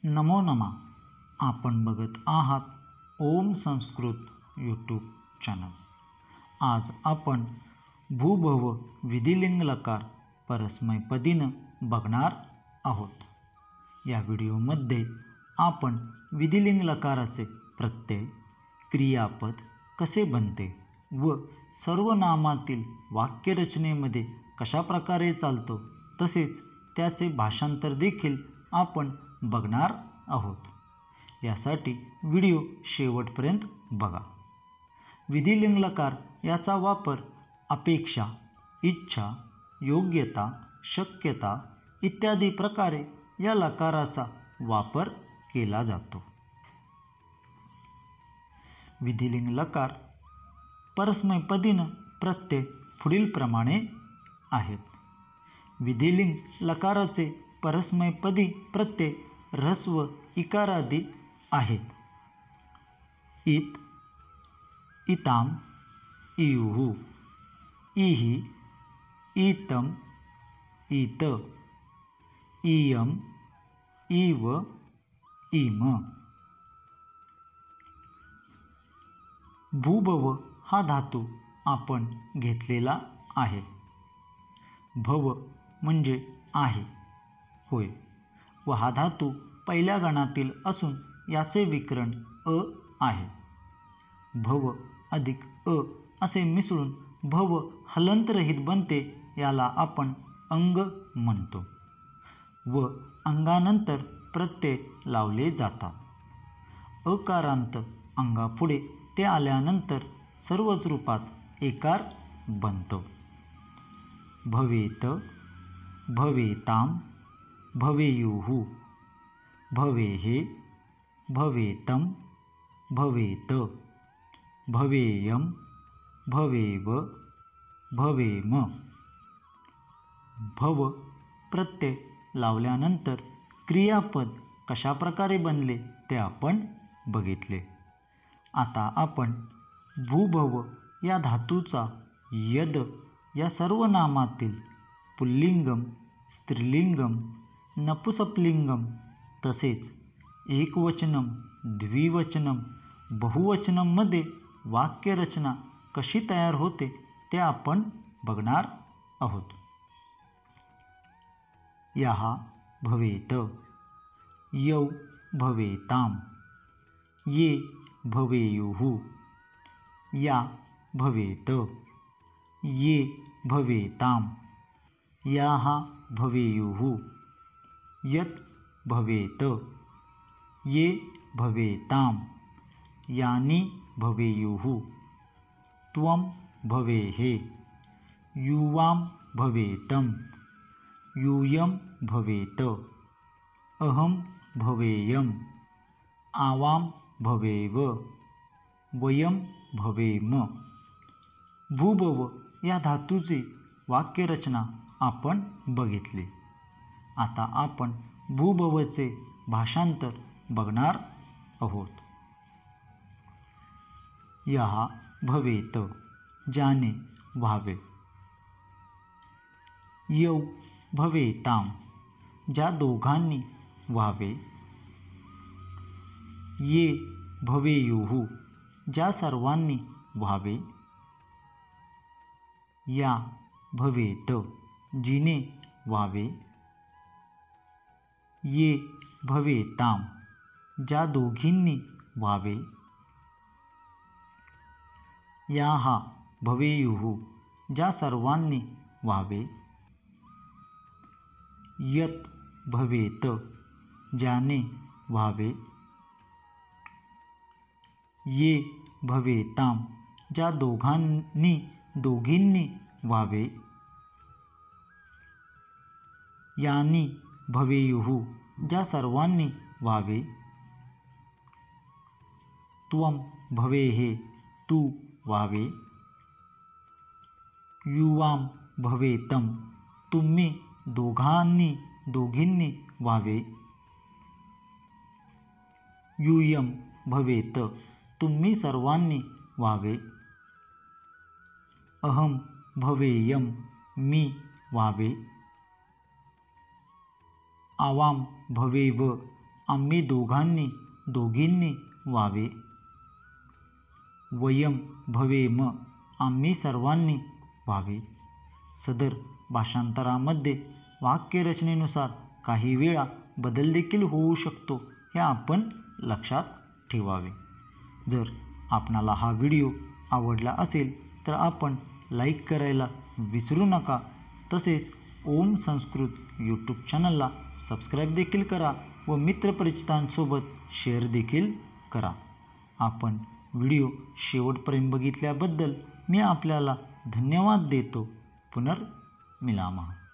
नमो नमा. आपण बघत आहात ओम संस्कृत यूट्यूब चॅनल. आज आपण भूभव विधिलिंग लकार परस्मैपदीनं बघणार आहोत. या व्हिडिओमध्ये आपण विधिलिंग लकाराचे प्रत्यय, क्रियापद कसे बनते व सर्वनामातील वाक्यरचनेमध्ये कशाप्रकारे चालतो तसेच त्याचे भाषांतर देखील आपण बघणार आहोत. यासाठी व्हिडिओ शेवटपर्यंत बघा. विधिलिंग लकार याचा वापर अपेक्षा, इच्छा, योग्यता, शक्यता इत्यादी प्रकारे या लकाराचा वापर केला जातो. विधिलिंग लकार परस्मैपदीनं प्रत्यय पुढीलप्रमाणे आहेत. विधिलिंग लकाराचे परस्मैपदी प्रत्यय ऱ्हस्व इकारादी आहेत. इत, इताम, इयुः, इहि, इतम, इत, इयम, इव, इम. भूभव हा धातू आपण घेतलेला आहे. भव म्हणजे आहे, होय, व हा धातू पहिल्या गणातील असून याचे विकरण अ आहे. भव अधिक अ असे मिसळून भव हलंतरहित बनते. याला आपण अंग म्हणतो व अंगानंतर प्रत्यय लावले जातात. अकारांत अंगापुढे ते आल्यानंतर सर्वच रूपात एकार बनतो. भवेत, भवेताम, भवेयुः, भवेः, भवेतम, भवेत, भवेयम, भवेव, भवेम. भव प्रत्यय लावल्यानंतर क्रियापद कशाप्रकारे बनले ते आपण बघितले. आता आपण भूभव या धातूचा यद या सर्वनामातील पुल्लिंगम, स्त्रीलिंगम, नपुंसकलिंगम तसेच एकवचनम, द्विवचनम, बहुवचनममध्ये वाक्यरचना कशी तयार होते ते आपण बघणार आहोत. याः भवेत, यौ भवेताम, ये भवेयुः, या भवेत, ये भवेताम, याः भवेयुः, यत् भवेत, ये भवेताम, यानि भवेयुः, त्वं भवेः, युवां भवेतम, यूयं भवेत, अहं भवेयम, आवां भवेव, वयं भवेम. भूभव या धातूची वाक्यरचना आपण बघितली. आता आपण भूभवचे भाषांतर बघणार आहोत. याः भवेत, ज्याने व्हावे. यौ भवेताम, ज्या दोघांनी व्हावे. ये भवेयुः, ज्या सर्वांनी व्हावे. या भवेत, जिने व्हावे. ये भवेताम, ज्या दोघींनी व्हावे. याः भवेयुः, ज्या सर्वांनी व्हावे. यत् भवेत, ज्याने व्हावे. ये भवेताम, ज्या दोघींनी व्हावे. यानि भवेयुः, ज्या सर्वांनी व्हावे. त्वं भवेः, तू व्हावे. युवां भवेतम, तुम्ही दोघींनी व्हावे. यूयं भवेत, तुम्ही सर्वांनी व्हावे. अहं भवेयम, मी व्हावे. आवां भवेव, आम्ही दोघांनी दोघींनी व्हावे. वयम भवेम आम्ही सर्वांनी व्हावे. सदर भाषांतरामध्ये वाक्यरचनेनुसार काही वेळा बदल देखील होऊ शकतो, हे आपण लक्षात ठेवावे. जर आपणाला हा व्हिडिओ आवडला असेल तर आपण लाईक करायला विसरू नका. तसेच ओम संस्कृत यूट्यूब चॅनलला सबस्क्राईब देखील करा व मित्रपरिचितांसोबत शेअर देखील करा. आपण व्हिडिओ शेवटपर्यंत बघितल्याबद्दल मी आपल्याला धन्यवाद देतो. पुनर्मिलामः.